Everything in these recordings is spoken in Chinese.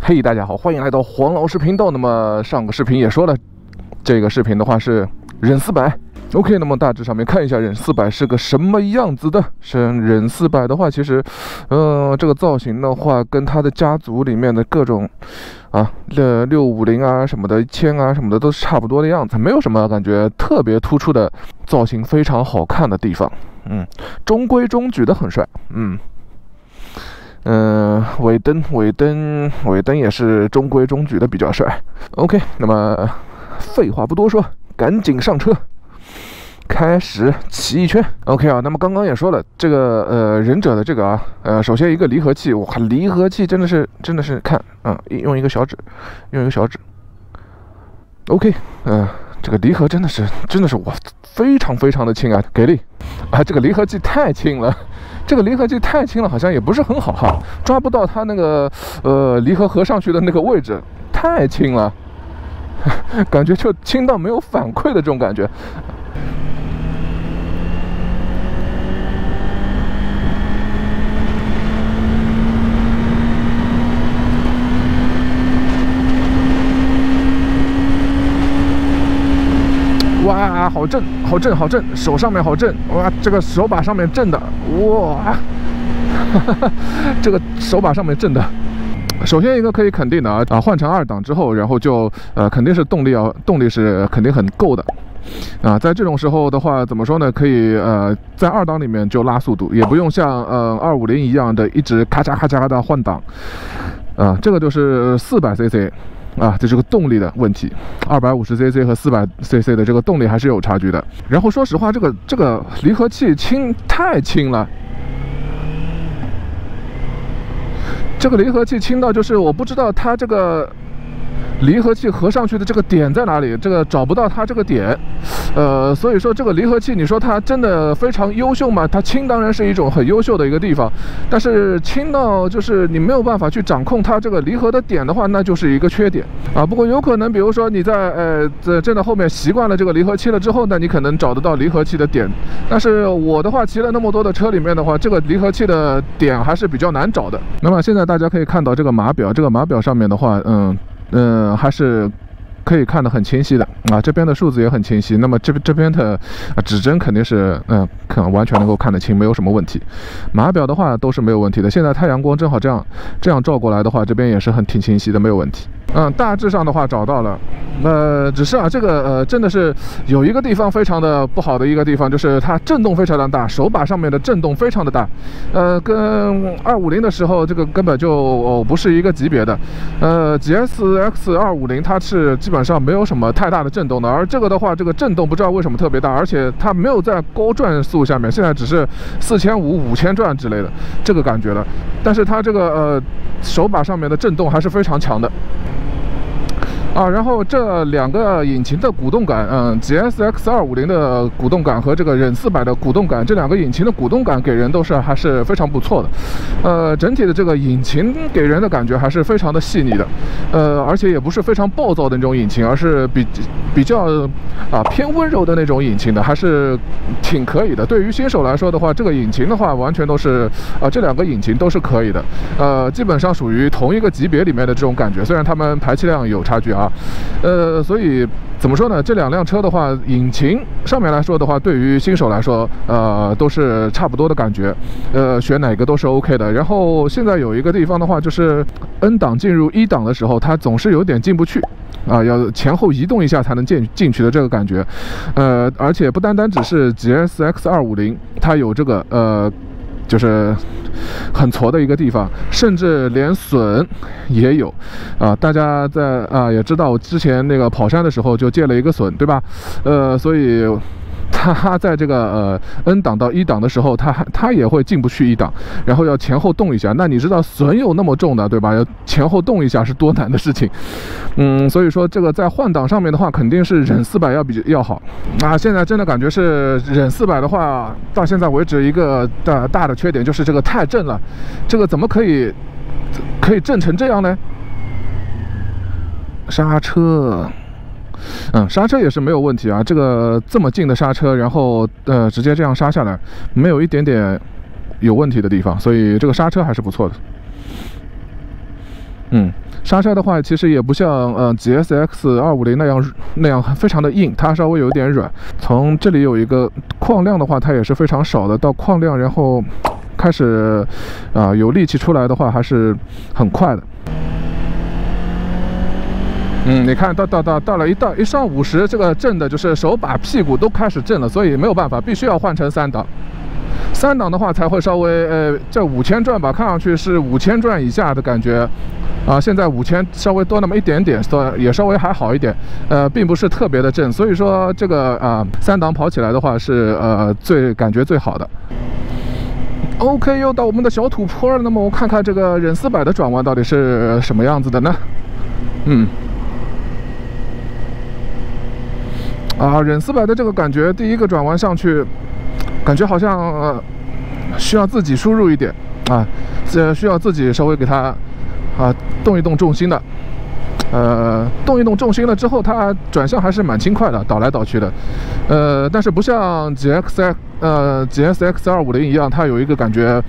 嘿，大家好，欢迎来到黄老师频道。那么上个视频也说了，这个视频的话是忍400。OK， 那么大致上面看一下忍400是个什么样子的。忍400的话，其实，这个造型的话，跟它的家族里面的各种650啊什么的，1000啊什么的都是差不多的样子，没有什么感觉特别突出的造型，非常好看的地方。中规中矩的很帅。尾灯也是中规中矩的比较帅。OK， 那么废话不多说，赶紧上车，开始骑一圈。OK 啊，那么刚刚也说了，这个忍者的这个首先一个离合器，哇，离合器真的是看用一个小指。OK， 这个离合真的是哇，非常的轻啊，给力啊！这个离合器太轻了。好像也不是很好哈，抓不到它那个离合合上去的那个位置，太轻了，感觉就轻到没有反馈的这种感觉。哇，好震，手上面好震，哇，这个手把上面震的，哇，这个手把上面震的。首先一个可以肯定的换成2档之后，然后就肯定是动力是肯定很够的。在这种时候的话，怎么说呢？可以在2档里面就拉速度，也不用像250一样的一直咔嚓的换挡。这个就是400cc。这是个动力的问题，250cc 和400cc 的这个动力还是有差距的。然后说实话，这个离合器太轻了，这个离合器轻到就是我不知道它这个离合器合上去的这个点在哪里，这个找不到它这个点，所以说这个离合器，你说它真的非常优秀吗？它轻当然是一种很优秀的一个地方，但是轻到就是你没有办法去掌控它这个离合的点的话，那就是一个缺点不过有可能，比如说你在真的后面习惯了这个离合器了之后呢，你可能找得到离合器的点，但是我的话骑了那么多的车里面的话，这个离合器的点还是比较难找的。那么现在大家可以看到这个码表，上面的话，还是可以看得很清晰的这边的数字也很清晰。那么这边的指针肯定是完全能够看得清，没有什么问题。码表的话都是没有问题的。现在太阳光正好这样照过来的话，这边也是挺清晰的，没有问题。大致上的话找到了。只是这个真的是有一个地方非常的不好的一个地方，就是它震动非常的大，手把上面的震动非常的大。跟250的时候这个根本就不是一个级别的。GSX 250它是基本上没有什么太大的震动的，而这个的话，这个震动不知道为什么特别大，而且它没有在高转速下面，现在只是4500、5000转之类的这个感觉了。但是它这个手把上面的震动还是非常强的。然后这两个引擎的鼓动感，GSX 250的鼓动感和这个忍400的鼓动感，这两个引擎的鼓动感给人都是还是非常不错的。整体的这个引擎给人的感觉还是非常的细腻的，而且也不是非常暴躁的那种引擎，而是比较偏温柔的那种引擎的，还是挺可以的。对于新手来说的话，这个引擎的话完全都是这两个引擎都是可以的，基本上属于同一个级别里面的这种感觉，虽然它们排气量有差距所以怎么说呢？这两辆车的话，引擎上面来说的话，对于新手来说，都是差不多的感觉，选哪个都是 OK 的。然后现在有一个地方的话，就是 N 档进入1档的时候，它总是有点进不去。要前后移动一下才能进去的这个感觉，而且不单只是 GSX 250，它有这个就是很挫的一个地方，甚至连损也有大家在也知道，我之前那个跑山的时候就借了一个损，对吧？所以它在这个N 档到1档的时候，它也会进不去1档，然后要前后动一下。那你知道损有那么重的，对吧？要前后动一下是多难的事情。所以说这个在换挡上面的话，肯定是忍400要好。现在真的感觉是忍400的话，到现在为止一个大的缺点就是这个太震了。这个怎么可以震成这样呢？刹车。刹车也是没有问题这个这么近的刹车，然后直接这样刹下来，没有一点点有问题的地方，所以这个刹车还是不错的。刹车的话，其实也不像GSX 250那样非常的硬，它稍微有一点软。从这里有一个矿量的话，它也是非常少的。到矿量，然后开始有力气出来的话，还是很快的。你看到了一上50，这个震的就是手把屁股都开始震了，所以没有办法，必须要换成3档。3档的话才会稍微这5000转吧，看上去是5000转以下的感觉。现在5000稍微多那么一点点，也稍微还好一点，并不是特别的震，所以说这个3档跑起来的话是感觉最好的。OK， 又到我们的小土坡了，那么我看看这个忍400的转弯到底是什么样子的呢？忍400的这个感觉，第一个转弯上去，感觉好像需要自己输入一点需要自己稍微给它动一动重心的，动一动重心了之后，它转向还是蛮轻快的，倒来倒去的，但是不像 GSX 250一样，它有一个感觉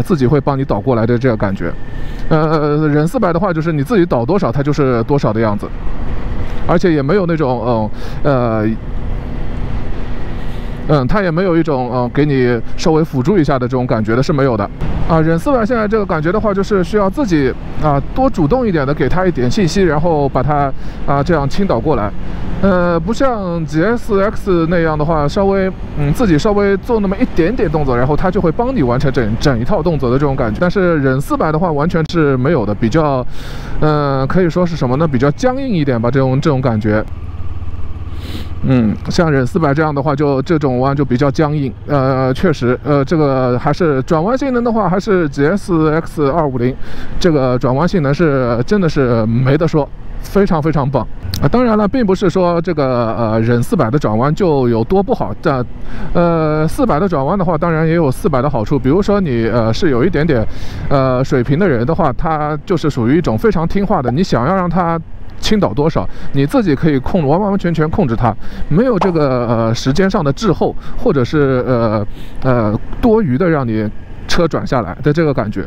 自己会帮你倒过来的这个感觉。忍400的话，就是你自己倒多少，它就是多少的样子，而且也没有那种它也没有一种给你稍微辅助一下的这种感觉的，是没有的。忍400现在这个感觉的话，就是需要自己多主动一点的给它一点信息，然后把它这样倾倒过来。不像 GSX 那样的话，稍微自己稍微做那么一点点动作，然后它就会帮你完成整一套动作的这种感觉。但是忍400的话完全是没有的，比较可以说是什么呢？比较僵硬一点吧，这种感觉。像忍400这样的话，就这种弯就比较僵硬。确实，这个还是转弯性能的话，还是 GSX 250这个转弯性能是真的是没得说，非常非常棒。当然了，并不是说这个忍400的转弯就有多不好。400的转弯的话，当然也有400的好处。比如说你是有一点点水平的人的话，他就是属于一种非常听话的，你想要让他倾倒多少，你自己可以完完全全控制它，没有这个时间上的滞后，或者是多余的让你车转下来的这个感觉。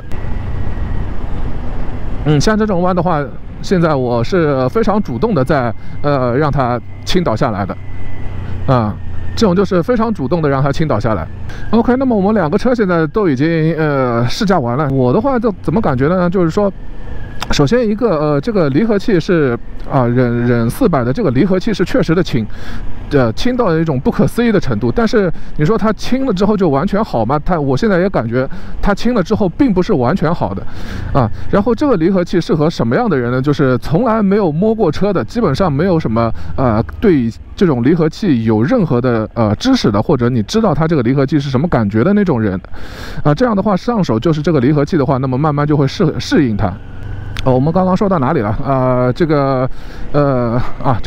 像这种弯的话，现在我是非常主动的在让它倾倒下来的，这种就是非常主动的让它倾倒下来。OK， 那么我们2个车现在都已经试驾完了。我的话就怎么感觉呢？就是说，首先一个这个离合器是忍400的这个离合器是确实的轻，轻到一种不可思议的程度。但是你说它轻了之后就完全好吗？我现在也感觉它轻了之后并不是完全好的然后这个离合器适合什么样的人呢？就是从来没有摸过车的，基本上没有什么对这种离合器有任何的知识的，或者你知道它这个离合器是什么感觉的那种人这样的话上手就是这个离合器的话，那么慢慢就会适应它。我们刚刚说到哪里了？这个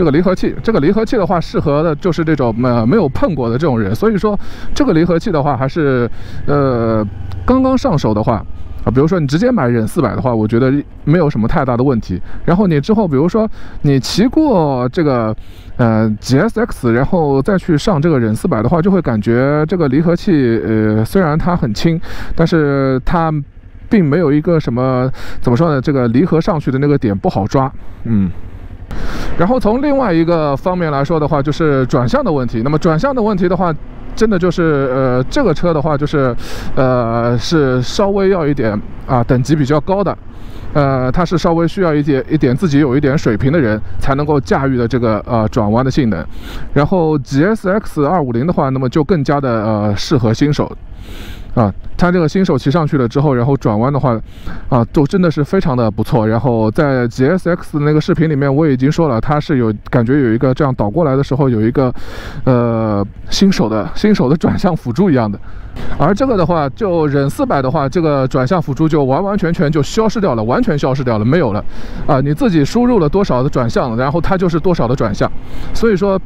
离合器，这个离合器的话，适合的就是这种没有碰过的这种人。所以说，这个离合器的话，还是刚刚上手的话比如说你直接买忍400的话，我觉得没有什么太大的问题。然后你之后，比如说你骑过这个GSX， 然后再去上这个忍400的话，就会感觉这个离合器虽然它很轻，但是它并没有一个什么怎么说呢？这个离合上去的那个点不好抓，然后从另外一个方面来说的话，就是转向的问题。那么转向的问题的话，真的就是这个车的话，就是是稍微要一点等级比较高的。它是稍微需要一点自己有一点水平的人才能够驾驭的这个转弯的性能。然后 GSX 250的话，那么就更加的适合新手。它这个新手骑上去了之后，然后转弯的话，就真的是非常的不错。然后在 GSX 那个视频里面，我已经说了，它是感觉有一个这样倒过来的时候有一个新手的转向辅助一样的。而这个的话，就忍400的话，这个转向辅助就完完全全就消失掉了，完全消失掉了，没有了你自己输入了多少的转向，然后它就是多少的转向。所以说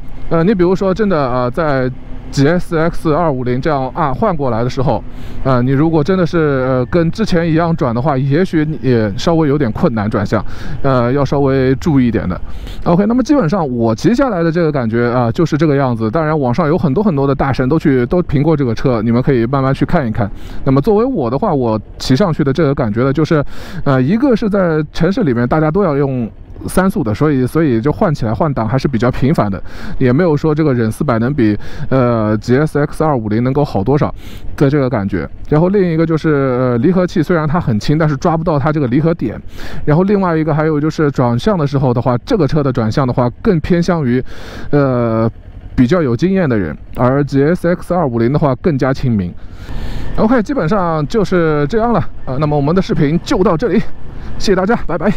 你比如说真的在 GSX 250这样换过来的时候，你如果真的是跟之前一样转的话，也许你也稍微有点困难转向，要稍微注意一点的。OK， 那么基本上我骑下来的这个感觉就是这个样子。当然，网上有很多的大神都评过这个车，你们可以慢慢去看一看。那么作为我的话，我骑上去的这个感觉呢，就是一个是在城市里面大家都要用3速的，所以就换起来换挡还是比较频繁的，也没有说这个忍400能比GSX 250能够好多少的这个感觉。然后另一个就是离合器虽然它很轻，但是抓不到它这个离合点。然后另外一个还有就是转向的时候的话，这个车的转向的话更偏向于比较有经验的人，而 GSX 250的话更加亲民。OK， 基本上就是这样了那么我们的视频就到这里，谢谢大家，拜拜。